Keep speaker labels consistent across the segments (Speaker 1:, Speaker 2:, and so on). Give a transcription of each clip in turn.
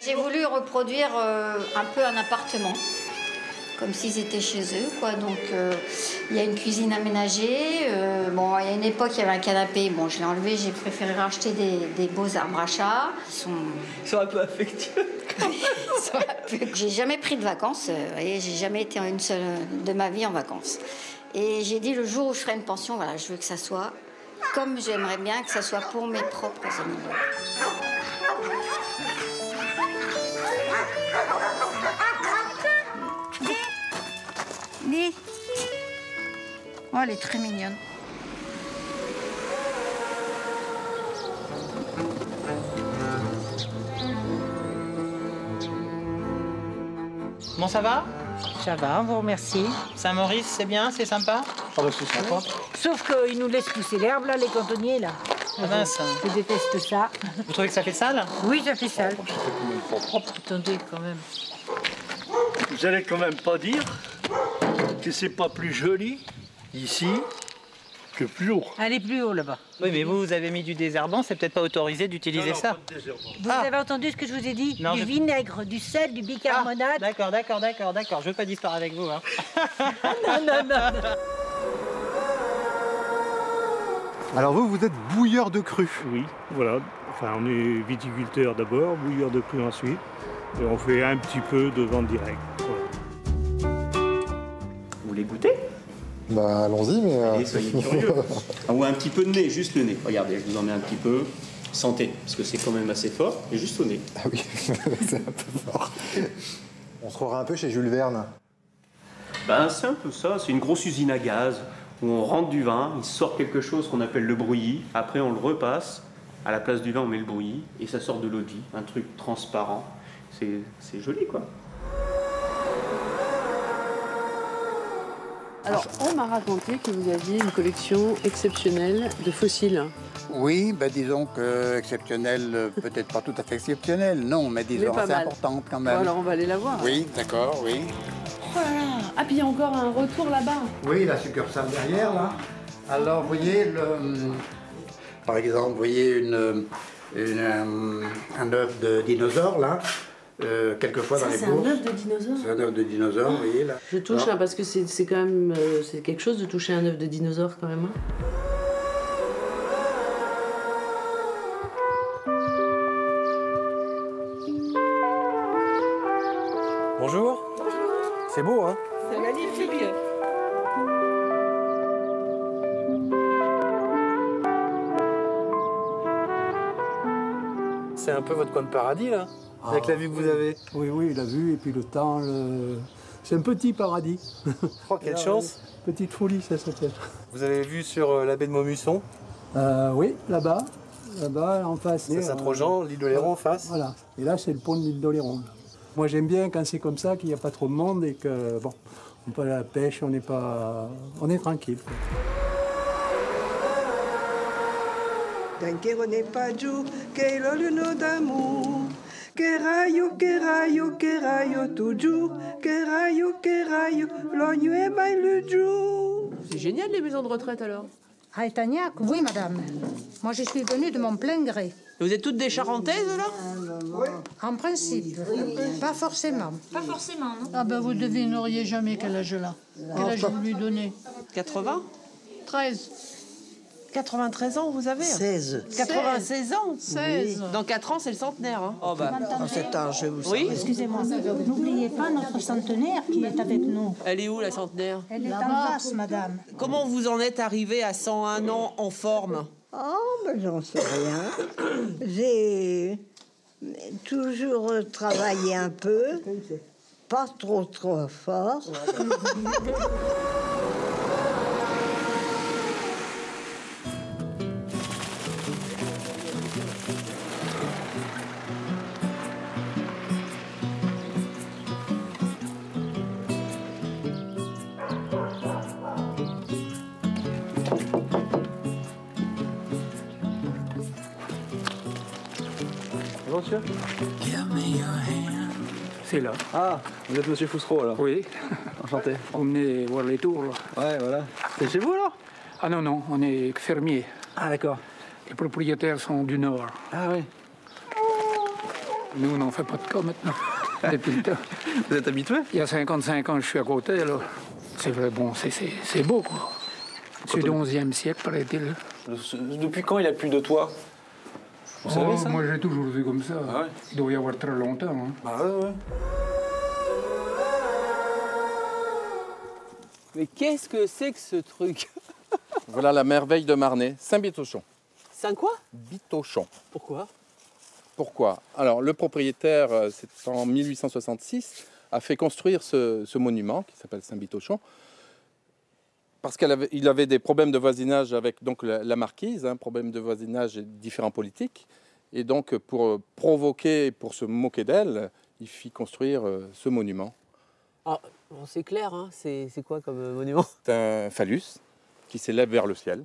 Speaker 1: J'ai voulu reproduire un peu un appartement, comme s'ils étaient chez eux, quoi. Donc, il y a une cuisine aménagée. Bon, il y a une époque, il y avait un canapé. Bon, je l'ai enlevé. J'ai préféré racheter des beaux arbres à chat.
Speaker 2: Ils sont un peu affectueux.
Speaker 1: J'ai jamais pris de vacances. Et j'ai jamais été une seule de ma vie en vacances. Et j'ai dit, le jour où je ferai une pension, voilà, je veux que ça soit comme j'aimerais bien que ça soit pour mes propres animaux. Oh, elle est très mignonne.
Speaker 2: Bon, ça va?
Speaker 3: Ça va, on vous remercie.
Speaker 2: Saint-Maurice, c'est bien, c'est sympa?
Speaker 4: Ah bah c'est sympa.
Speaker 3: Sauf qu'ils nous laissent pousser l'herbe, là, les cantonniers, là.
Speaker 2: Ah mince.
Speaker 3: Je déteste ça.
Speaker 2: Vous trouvez que ça fait sale?
Speaker 3: Oui, ça fait sale.
Speaker 2: Attendez, quand même.
Speaker 4: Vous allez quand même pas dire que c'est pas plus joli ici que plus haut.
Speaker 3: Allez plus haut, là-bas.
Speaker 2: Oui, mais vous avez mis du désherbant, c'est peut-être pas autorisé d'utiliser ça.
Speaker 3: Vous avez entendu ce que je vous ai dit?
Speaker 2: Non,
Speaker 3: du vinaigre, du sel, du bicarbonate.
Speaker 2: D'accord. Je veux pas d'histoire avec vous. Hein.
Speaker 3: Non.
Speaker 5: Alors vous êtes bouilleur de cru.
Speaker 4: Oui, voilà. Enfin, on est viticulteur d'abord, bouilleur de cru ensuite. Et on fait un petit peu de vente directe. Voilà.
Speaker 6: Vous voulez goûter?
Speaker 5: Bah allons-y, mais...
Speaker 6: Allez, soyez curieux. Ou un petit peu de nez, juste le nez. Regardez, je vous en mets un petit peu. Sentez, parce que c'est quand même assez fort. Et juste au nez.
Speaker 5: Ah oui, c'est un peu fort. On se croirait un peu chez Jules Verne.
Speaker 6: Ben, c'est un peu ça. C'est une grosse usine à gaz où on rentre du vin, il sort quelque chose qu'on appelle le brouillis. Après, on le repasse. À la place du vin, on met le brouillis. Et ça sort de l'eau de vie. Un truc transparent. C'est joli, quoi.
Speaker 7: Alors, on m'a raconté que vous aviez une collection exceptionnelle de fossiles.
Speaker 8: Oui, ben disons que exceptionnelle, peut-être pas tout à fait exceptionnelle, non, mais disons
Speaker 7: pas
Speaker 8: assez
Speaker 7: mal.
Speaker 8: importante quand même.
Speaker 7: Bon, alors on va aller la voir.
Speaker 8: Oui, d'accord, oui.
Speaker 7: Oh là là. Ah, puis il y a encore un retour là-bas.
Speaker 8: Oui, la succursale derrière, là. Alors, vous voyez, par exemple, vous voyez un œuf de dinosaure, là. Quelquefois dans les bourses.
Speaker 7: C'est un œuf de dinosaure.
Speaker 8: C'est un œuf de dinosaure, vous voyez là.
Speaker 7: Je touche, hein, parce que c'est quand même c'est quelque chose de toucher un œuf de dinosaure quand même. Hein.
Speaker 4: Bonjour. C'est beau, hein?
Speaker 7: C'est magnifique.
Speaker 4: C'est un peu votre coin de paradis, là, avec la vue que vous avez.
Speaker 9: Oui, la vue et puis le temps. C'est un petit paradis.
Speaker 4: Oh, quelle chance!
Speaker 9: Petite folie, ça s'appelle.
Speaker 4: Vous avez vu sur la baie de Maumusson?
Speaker 9: Oui, là-bas en face.
Speaker 4: C'est Saint-Trojan, l'île d'Oléron en face.
Speaker 9: Voilà. Et là, c'est le pont de l'île d'Oléron. Moi, j'aime bien quand c'est comme ça, qu'il n'y a pas trop de monde et que, bon, on peut aller à la pêche, on est tranquille.
Speaker 10: Danquero n'est pas giù, che lo luno d'amour. Che raio, toujours. Che raio, l'ogno è mai le giù.
Speaker 7: C'est génial les maisons de retraite alors.
Speaker 3: À Etagnac, oui, madame. Moi, je suis venue de mon plein gré.
Speaker 7: Vous êtes toutes des Charentaises là?
Speaker 3: En principe, pas forcément.
Speaker 1: Pas forcément, non?
Speaker 11: Ah ben vous devineriez jamais quel âge là. Quel âge vous lui donnez?
Speaker 7: 80?
Speaker 11: 13.
Speaker 7: 93 ans vous avez?
Speaker 10: 16.
Speaker 7: 96 ans?
Speaker 11: 16.
Speaker 7: Dans 4 ans c'est le centenaire. Hein. Oh bah.
Speaker 10: En cet âge, vous
Speaker 7: Oui?
Speaker 3: Excusez-moi, n'oubliez pas notre centenaire qui est avec nous.
Speaker 7: Elle est où la centenaire?
Speaker 3: Elle est en face, madame.
Speaker 7: Comment vous en êtes arrivé à 101 ans en forme?
Speaker 10: Oh, ben j'en sais rien. J'ai toujours travaillé un peu, pas trop fort.
Speaker 4: Monsieur? C'est là. Ah, vous êtes Monsieur Foussereau alors?
Speaker 9: Oui.
Speaker 4: Enchanté.
Speaker 9: On venait voir les tours, là.
Speaker 4: Ouais, voilà. C'est chez vous alors?
Speaker 9: Ah non, on est fermiers.
Speaker 4: Ah d'accord.
Speaker 9: Les propriétaires sont du Nord.
Speaker 4: Ah oui.
Speaker 9: Nous, on n'en fait pas de cas maintenant. Depuis le temps.
Speaker 2: Vous êtes habitué?
Speaker 9: Il y a 55 ans, je suis à côté, là. C'est vrai, bon, c'est beau, quoi. C'est du XIe siècle, paraît-il.
Speaker 12: Depuis quand il n'y a plus de toit? Vous savez ça?
Speaker 9: Moi, j'ai toujours vu comme ça.
Speaker 12: Ah ouais.
Speaker 9: Il doit y avoir très longtemps. Hein.
Speaker 12: Bah ouais.
Speaker 13: Mais qu'est-ce que c'est que ce truc?
Speaker 14: Voilà la merveille de Marnay, Saint-Bitochon.
Speaker 13: C'est quoi?
Speaker 14: Bitochon.
Speaker 13: Pourquoi?
Speaker 14: Pourquoi? Alors, le propriétaire, c'est en 1866, a fait construire ce monument qui s'appelle Saint-Bitochon parce qu'il avait des problèmes de voisinage avec donc, la marquise, problèmes de voisinage et différents politiques. Et donc, pour provoquer, pour se moquer d'elle, il fit construire ce monument.
Speaker 13: Ah, bon, c'est clair, hein. C'est quoi comme monument?
Speaker 14: C'est un phallus qui s'élève vers le ciel.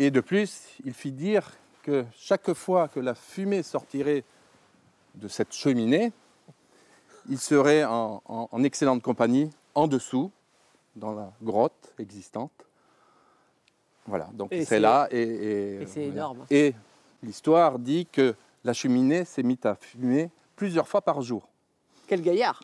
Speaker 14: Et de plus, il fit dire que chaque fois que la fumée sortirait de cette cheminée, il serait en excellente compagnie en dessous, dans la grotte existante. Voilà, donc il serait là. Et
Speaker 13: c'est énorme.
Speaker 14: Et l'histoire dit que la cheminée s'est mise à fumer plusieurs fois par jour.
Speaker 13: Quel gaillard!